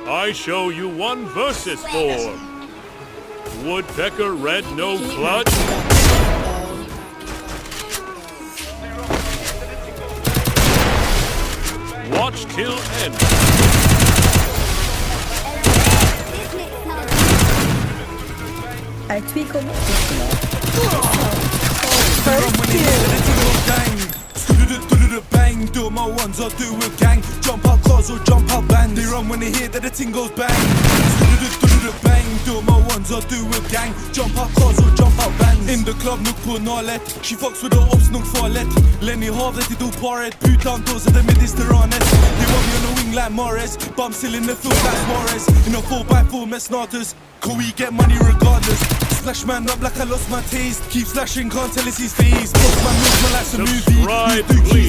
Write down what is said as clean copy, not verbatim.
I show you one versus 4. Woodpecker red no clutch. Watch till end. I tweak on bang, do my ones or do a gang. Jump out cars or jump out bands. They run when they hear that the ting goes bang. Bang, do my ones or do a gang. Jump out cars or jump out bands. In the club, nuk på nalet. She fucks with the ops, nuk farlet. Lenny havet, de do paret. Putan doser det med disteranet. They want me on the wing like Morris. Bum still in the field like Morris. In a 4x4 med starters. Can we get money regardless? Splash man up like I lost my taste. Keep slashing, can't tell it's his face. Post my moves, my life's a movie. Subscribe, please.